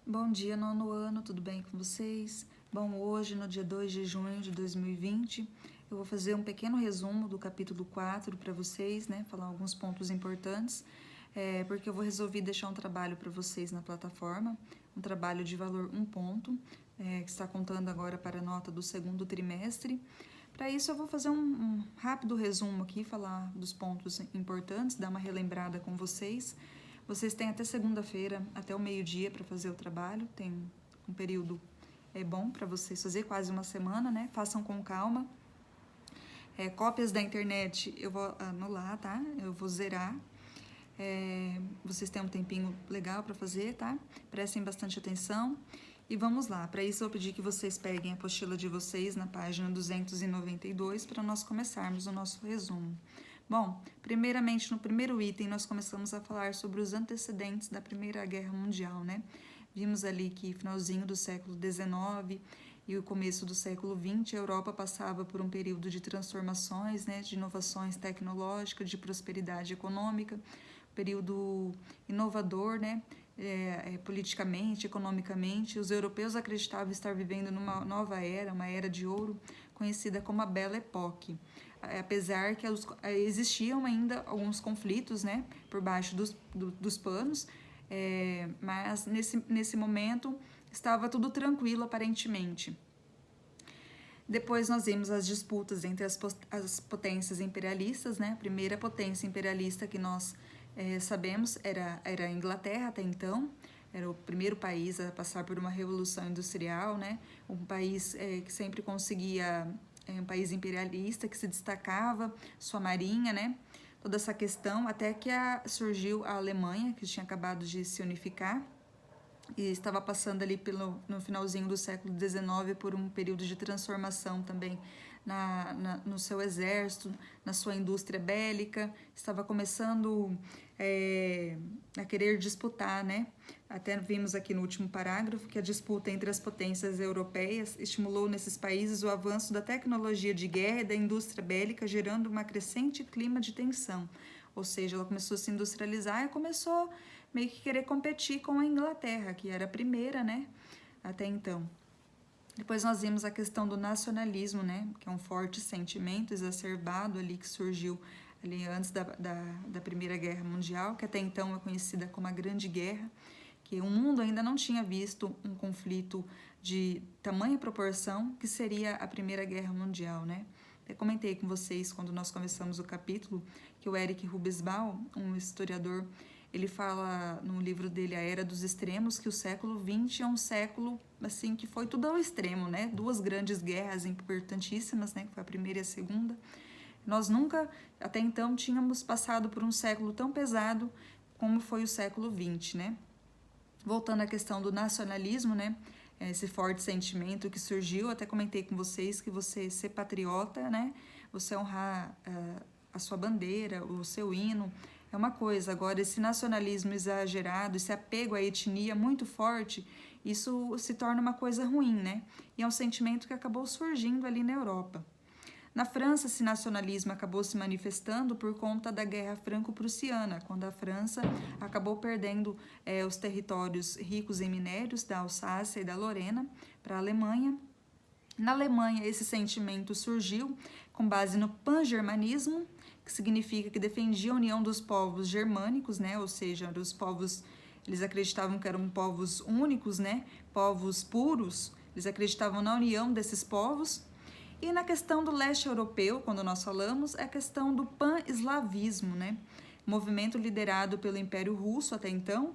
Bom dia, nono ano, tudo bem com vocês? Bom, hoje, no dia 2 de junho de 2020, eu vou fazer um pequeno resumo do capítulo 4 para vocês, né? Falar alguns pontos importantes, porque eu vou resolver deixar um trabalho para vocês na plataforma, um trabalho de valor 1 ponto, que está contando agora para a nota do segundo trimestre. Para isso, eu vou fazer um rápido resumo aqui, falar dos pontos importantes, dar uma relembrada com vocês. Vocês têm até segunda-feira, até o meio-dia para fazer o trabalho, tem um período bom para vocês fazer, quase uma semana, né? Façam com calma. Cópias da internet eu vou anular, tá? Eu vou zerar. Vocês têm um tempinho legal para fazer, tá? Prestem bastante atenção. E vamos lá, para isso eu vou pedir que vocês peguem a apostila de vocês na página 292 para nós começarmos o nosso resumo. Bom, primeiramente no primeiro item nós começamos a falar sobre os antecedentes da Primeira Guerra Mundial, né? Vimos ali que finalzinho do século XIX e o começo do século XX, a Europa passava por um período de transformações, né, de inovações tecnológicas, de prosperidade econômica, período inovador, né, politicamente, economicamente. Os europeus acreditavam estar vivendo numa nova era, uma era de ouro, conhecida como a Belle Époque. Apesar que existiam ainda alguns conflitos, né, por baixo dos panos, mas nesse momento estava tudo tranquilo aparentemente. Depois nós vimos as disputas entre as potências imperialistas, né? A primeira potência imperialista que nós sabemos era a Inglaterra até então, era o primeiro país a passar por uma revolução industrial, né? Um país que sempre conseguia, um país imperialista que se destacava, sua marinha, né? Toda essa questão, até que surgiu a Alemanha, que tinha acabado de se unificar, e estava passando ali no finalzinho do século XIX por um período de transformação também no seu exército, na sua indústria bélica, estava começando a querer disputar, né? Até vimos aqui no último parágrafo que a disputa entre as potências europeias estimulou nesses países o avanço da tecnologia de guerra e da indústria bélica, gerando um crescente clima de tensão. Ou seja, ela começou a se industrializar e começou meio que querer competir com a Inglaterra, que era a primeira, né, até então. Depois nós vimos a questão do nacionalismo, né, que é um forte sentimento exacerbado ali que surgiu ali antes da Primeira Guerra Mundial, que até então é conhecida como a Grande Guerra, que o mundo ainda não tinha visto um conflito de tamanha proporção que seria a Primeira Guerra Mundial, né. Eu comentei com vocês quando nós começamos o capítulo que o Eric Hobsbawm, um historiador, ele fala no livro dele A Era dos Extremos que o século XX é um século assim que foi tudo ao extremo, né? Duas grandes guerras importantíssimas, né? Que foi a primeira e a segunda. Nós nunca, até então, tínhamos passado por um século tão pesado como foi o século XX, né? Voltando à questão do nacionalismo, né? Esse forte sentimento que surgiu, até comentei com vocês que você ser patriota, né? Você honrar a sua bandeira, o seu hino, é uma coisa. Agora, esse nacionalismo exagerado, esse apego à etnia muito forte, isso se torna uma coisa ruim, né? E é um sentimento que acabou surgindo ali na Europa. Na França, esse nacionalismo acabou se manifestando por conta da Guerra Franco-Prussiana, quando a França acabou perdendo os territórios ricos em minérios da Alsácia e da Lorena para a Alemanha. Na Alemanha, esse sentimento surgiu com base no pan-germanismo, que significa que defendia a união dos povos germânicos, né? Ou seja, os povos, eles acreditavam que eram povos únicos, né? Povos puros, eles acreditavam na união desses povos. E na questão do leste europeu, quando nós falamos, é a questão do pan-eslavismo, né? Movimento liderado pelo Império Russo até então,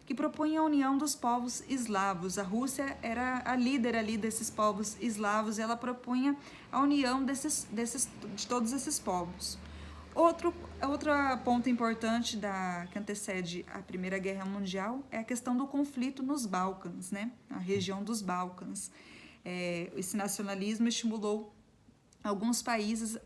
que propunha a união dos povos eslavos. A Rússia era a líder ali desses povos eslavos e ela propunha a união de todos esses povos. Outro ponto importante que antecede a Primeira Guerra Mundial é a questão do conflito nos Balcãs, né? A região dos Balcãs. Esse nacionalismo estimulou alguns países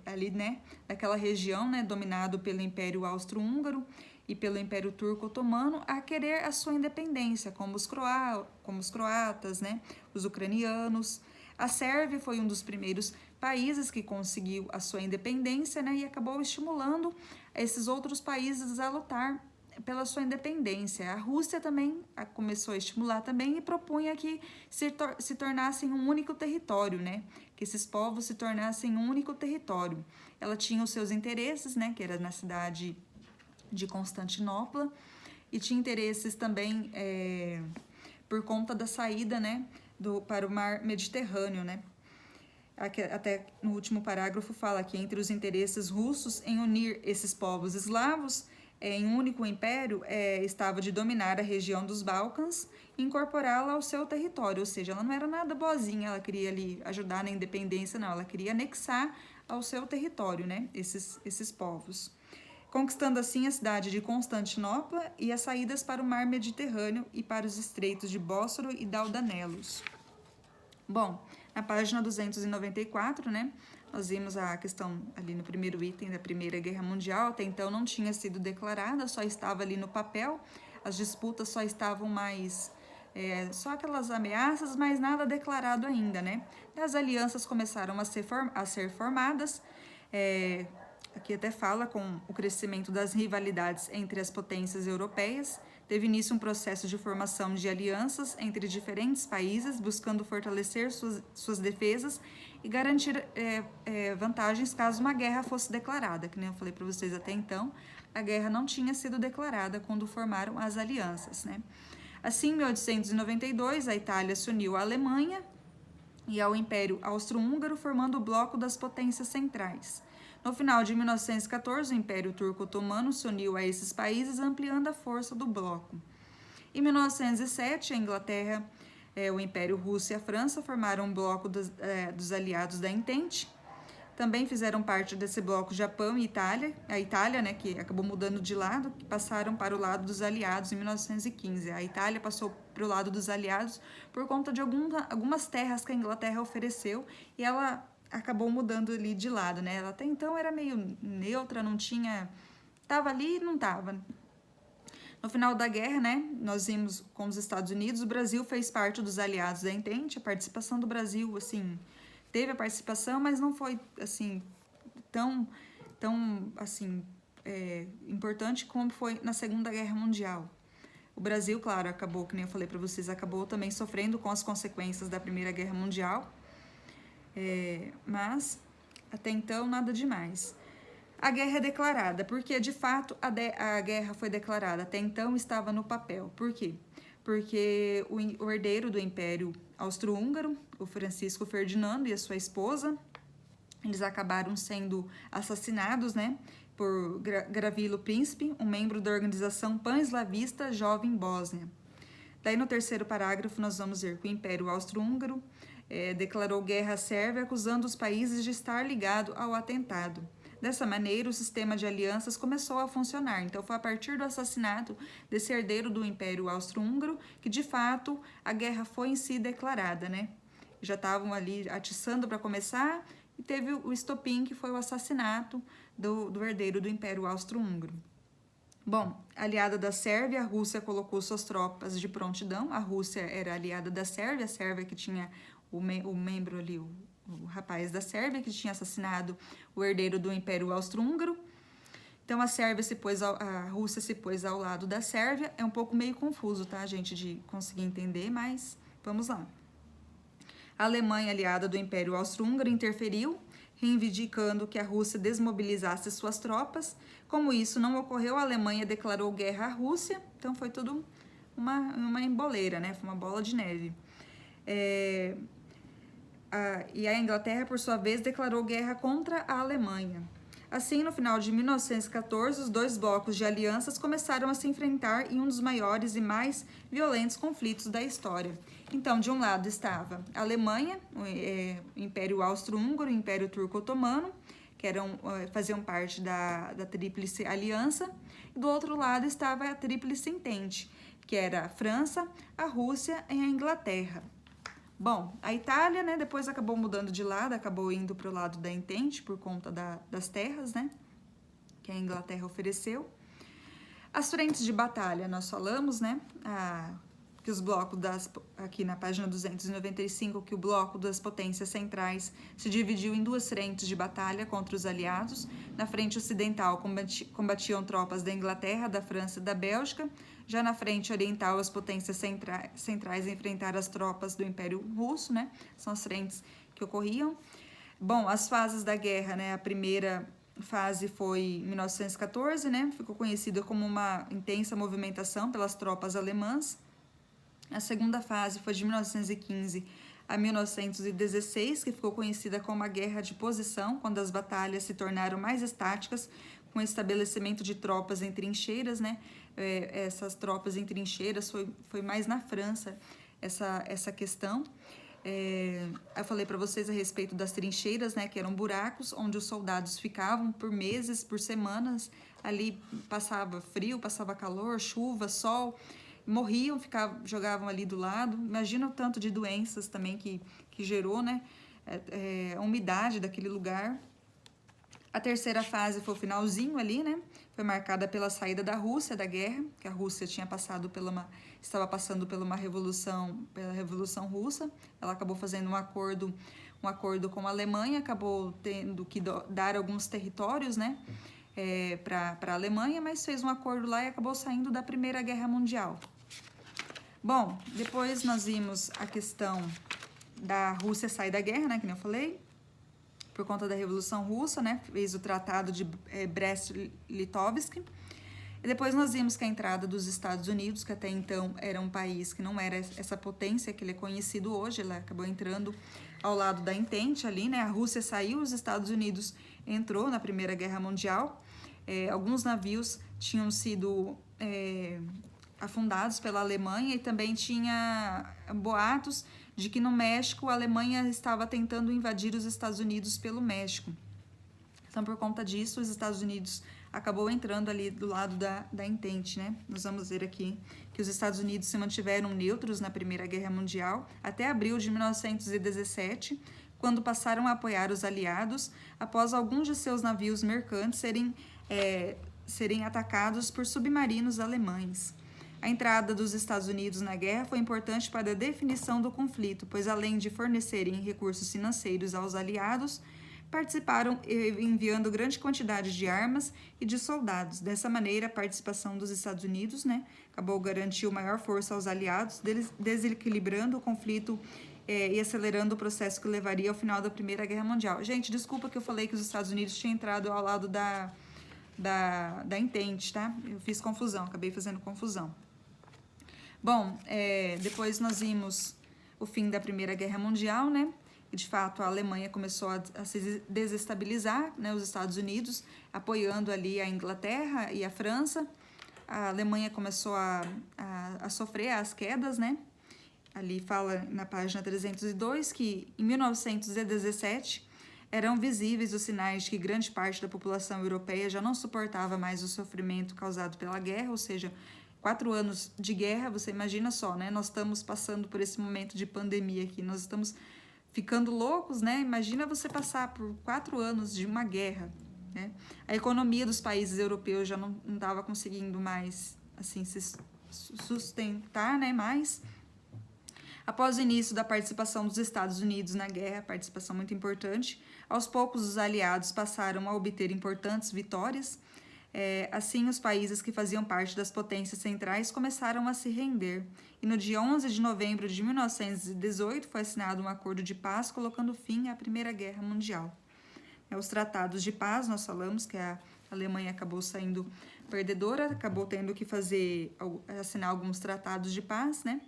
ali, né, daquela região, né, dominado pelo Império Austro-Húngaro e pelo Império Turco-Otomano, a querer a sua independência, como os croatas, né, os ucranianos. A Sérvia foi um dos primeiros países que conseguiu a sua independência, né, e acabou estimulando esses outros países a lutar pela sua independência. A Rússia também começou a estimular também e propunha que se tornassem um único território, né? Que esses povos se tornassem um único território. Ela tinha os seus interesses, né? Que era na cidade de Constantinopla, e tinha interesses também por conta da saída, né? Para o mar Mediterrâneo, né? Até no último parágrafo fala que entre os interesses russos em unir esses povos eslavos em um único império estava de dominar a região dos Balcãs e incorporá-la ao seu território, ou seja, ela não era nada boazinha, ela queria ali ajudar na independência, não, ela queria anexar ao seu território, né, esses povos. Conquistando assim a cidade de Constantinopla e as saídas para o mar Mediterrâneo e para os estreitos de Bósforo e Dardanelos. Bom, na página 294, né, nós vimos a questão ali no primeiro item da Primeira Guerra Mundial. Até então não tinha sido declarada, só estava ali no papel, as disputas só estavam mais, só aquelas ameaças, mas nada declarado ainda, né. As alianças começaram a ser formadas, aqui até fala com o crescimento das rivalidades entre as potências europeias. Teve início um processo de formação de alianças entre diferentes países, buscando fortalecer suas defesas e garantir vantagens caso uma guerra fosse declarada. Que nem eu falei para vocês até então, a guerra não tinha sido declarada quando formaram as alianças, né? Assim, em 1892, a Itália se uniu à Alemanha e ao Império Austro-Húngaro, formando o bloco das potências centrais. No final de 1914, o Império Turco-Otomano se uniu a esses países, ampliando a força do bloco. Em 1907, a Inglaterra, o Império Russo e a França formaram um bloco dos aliados da Entente. Também fizeram parte desse bloco Japão e Itália. A Itália, né, que acabou mudando de lado, que passaram para o lado dos aliados em 1915. A Itália passou para o lado dos aliados por conta de algumas terras que a Inglaterra ofereceu e ela acabou mudando ali de lado, né? Ela até então era meio neutra, não tinha... Tava ali e não tava. No final da guerra, né, nós vimos com os Estados Unidos, o Brasil fez parte dos aliados da Entente. A participação do Brasil, assim, teve a participação, mas não foi, assim, tão assim, importante como foi na Segunda Guerra Mundial. O Brasil, claro, acabou, que nem eu falei para vocês, acabou também sofrendo com as consequências da Primeira Guerra Mundial. Mas até então nada demais. A guerra é declarada, porque de fato a guerra foi declarada, até então estava no papel. Por quê? Porque o herdeiro do Império Austro-Húngaro, o Francisco Ferdinando e a sua esposa, eles acabaram sendo assassinados, né, por Gavrilo Príncipe, um membro da organização pan-eslavista Jovem Bósnia. Daí no terceiro parágrafo nós vamos ver que o Império Austro-Húngaro declarou guerra à Sérvia, acusando os países de estar ligado ao atentado. Dessa maneira, o sistema de alianças começou a funcionar. Então, foi a partir do assassinato desse herdeiro do Império Austro-Húngaro que, de fato, a guerra foi em si declarada, né? Já estavam ali atiçando para começar e teve o estopim, que foi o assassinato do herdeiro do Império Austro-Húngaro. Bom, aliada da Sérvia, a Rússia colocou suas tropas de prontidão. A Rússia era aliada da Sérvia, a Sérvia que tinha o membro ali, o rapaz da Sérvia, que tinha assassinado o herdeiro do Império Austro-Húngaro. Então, a Rússia se pôs ao lado da Sérvia. É um pouco meio confuso, tá, gente, de conseguir entender, mas vamos lá. A Alemanha, aliada do Império Austro-Húngaro, interferiu, reivindicando que a Rússia desmobilizasse suas tropas. Como isso não ocorreu, a Alemanha declarou guerra à Rússia. Então, foi tudo uma emboleira, né? Foi uma bola de neve. E a Inglaterra, por sua vez, declarou guerra contra a Alemanha. Assim, no final de 1914, os dois blocos de alianças começaram a se enfrentar em um dos maiores e mais violentos conflitos da história. Então, de um lado estava a Alemanha, o Império Austro-Húngaro e o Império Turco-Otomano, que faziam parte da Tríplice Aliança, e do outro lado estava a Tríplice Entente, que era a França, a Rússia e a Inglaterra. Bom, a Itália, né, depois acabou mudando de lado, acabou indo para o lado da Entente por conta das terras, né, que a Inglaterra ofereceu. As frentes de batalha, nós falamos, né, que os blocos aqui na página 295, que o bloco das potências centrais se dividiu em duas frentes de batalha contra os aliados. Na frente ocidental combatiam tropas da Inglaterra, da França e da Bélgica. Já na frente oriental, as potências centrais enfrentaram as tropas do Império Russo, né? São as frentes que ocorriam. Bom, as fases da guerra, né? A primeira fase foi em 1914, né? Ficou conhecida como uma intensa movimentação pelas tropas alemãs. A segunda fase foi de 1915 a 1916, que ficou conhecida como a Guerra de Posição, quando as batalhas se tornaram mais estáticas, com o estabelecimento de tropas em trincheiras, né? Essas tropas em trincheiras foi mais na França essa questão. Eu falei para vocês a respeito das trincheiras, né, que eram buracos onde os soldados ficavam por meses, por semanas, ali passava frio, passava calor, chuva, sol, morriam, jogavam ali do lado. Imagina o tanto de doenças também que gerou, né, a umidade daquele lugar. A terceira fase foi o finalzinho ali, né? Foi marcada pela saída da Rússia da guerra, que a Rússia estava passando pela Revolução Russa. Ela acabou fazendo um acordo com a Alemanha, acabou tendo que dar alguns territórios, né, para a Alemanha, mas fez um acordo lá e acabou saindo da Primeira Guerra Mundial. Bom, depois nós vimos a questão da Rússia sair da guerra, né, que nem eu falei, por conta da Revolução Russa, né, fez o Tratado de Brest-Litovsk. E depois nós vimos que a entrada dos Estados Unidos, que até então era um país que não era essa potência que ele é conhecido hoje, ela acabou entrando ao lado da Entente ali, né, a Rússia saiu, os Estados Unidos entrou na Primeira Guerra Mundial. Alguns navios tinham sido afundados pela Alemanha e também tinha boatos de que no México a Alemanha estava tentando invadir os Estados Unidos pelo México. Então, por conta disso, os Estados Unidos acabou entrando ali do lado da Entente, né? Nós vamos ver aqui que os Estados Unidos se mantiveram neutros na Primeira Guerra Mundial até abril de 1917, quando passaram a apoiar os aliados após alguns de seus navios mercantes serem atacados por submarinos alemães. A entrada dos Estados Unidos na guerra foi importante para a definição do conflito, pois além de fornecerem recursos financeiros aos aliados, participaram enviando grande quantidade de armas e de soldados. Dessa maneira, a participação dos Estados Unidos, né, acabou garantiu maior força aos aliados, desequilibrando o conflito e acelerando o processo que levaria ao final da Primeira Guerra Mundial. Gente, desculpa que eu falei que os Estados Unidos tinham entrado ao lado da Entente, tá? Eu fiz confusão, acabei fazendo confusão. Bom, depois nós vimos o fim da Primeira Guerra Mundial, né? E de fato a Alemanha começou a se desestabilizar, né? Os Estados Unidos apoiando ali a Inglaterra e a França. A Alemanha começou a sofrer as quedas, né? Ali fala na página 302 que em 1917 eram visíveis os sinais de que grande parte da população europeia já não suportava mais o sofrimento causado pela guerra, ou seja, 4 anos de guerra, você imagina só, né? Nós estamos passando por esse momento de pandemia aqui, nós estamos ficando loucos, né? Imagina você passar por 4 anos de uma guerra, né? A economia dos países europeus já não estava conseguindo mais, assim, se sustentar, né? Mais. Após o início da participação dos Estados Unidos na guerra, participação muito importante, aos poucos os aliados passaram a obter importantes vitórias. Assim, os países que faziam parte das potências centrais começaram a se render. E no dia 11 de novembro de 1918 foi assinado um acordo de paz, colocando fim à Primeira Guerra Mundial. Os tratados de paz, nós falamos que a Alemanha acabou saindo perdedora, acabou tendo que assinar alguns tratados de paz, né?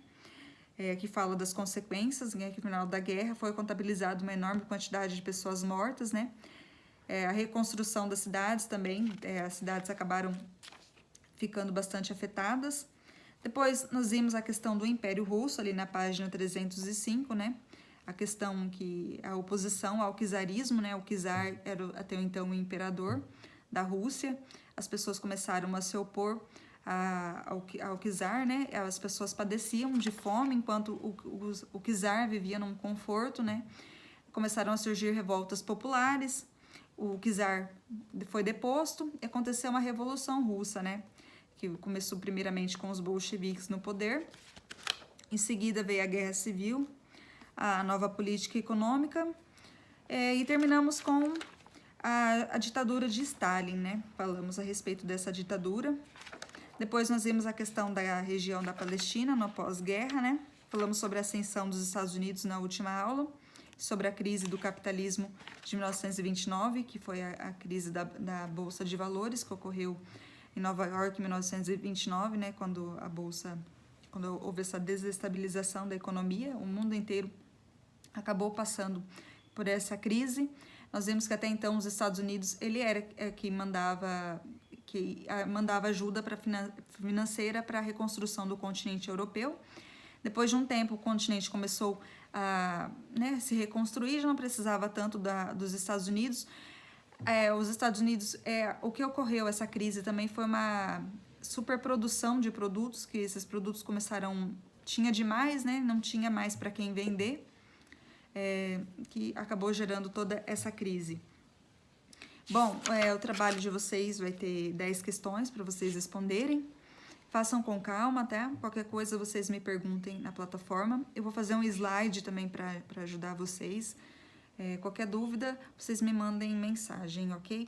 Que fala das consequências, né? Que no final da guerra foi contabilizado uma enorme quantidade de pessoas mortas, né? A reconstrução das cidades também, as cidades acabaram ficando bastante afetadas. Depois nós vimos a questão do Império Russo, ali na página 305, né? A questão que a oposição ao czarismo, né? O czar era até então o imperador da Rússia. As pessoas começaram a se opor ao czar, né? As pessoas padeciam de fome enquanto o czar vivia num conforto, né? Começaram a surgir revoltas populares. O czar foi deposto e aconteceu uma revolução russa, né? Que começou primeiramente com os bolcheviques no poder. Em seguida veio a Guerra Civil, a nova política econômica, e terminamos com a ditadura de Stalin, né? Falamos a respeito dessa ditadura. Depois nós vimos a questão da região da Palestina no pós-guerra, né? Falamos sobre a ascensão dos Estados Unidos na última aula, sobre a crise do capitalismo de 1929, que foi a crise da Bolsa de Valores, que ocorreu em Nova York em 1929, né? Quando houve essa desestabilização da economia, o mundo inteiro acabou passando por essa crise. Nós vimos que até então os Estados Unidos, ele era que mandava ajuda financeira para a reconstrução do continente europeu. Depois de um tempo, o continente começou a se reconstruir, já não precisava tanto dos Estados Unidos. Os Estados Unidos, o que ocorreu, essa crise também foi uma superprodução de produtos, que esses produtos tinha demais, né? Não tinha mais para quem vender, que acabou gerando toda essa crise. Bom, o trabalho de vocês vai ter 10 questões para vocês responderem. Façam com calma, tá? Qualquer coisa vocês me perguntem na plataforma. Eu vou fazer um slide também para ajudar vocês. Qualquer dúvida, vocês me mandem mensagem, ok?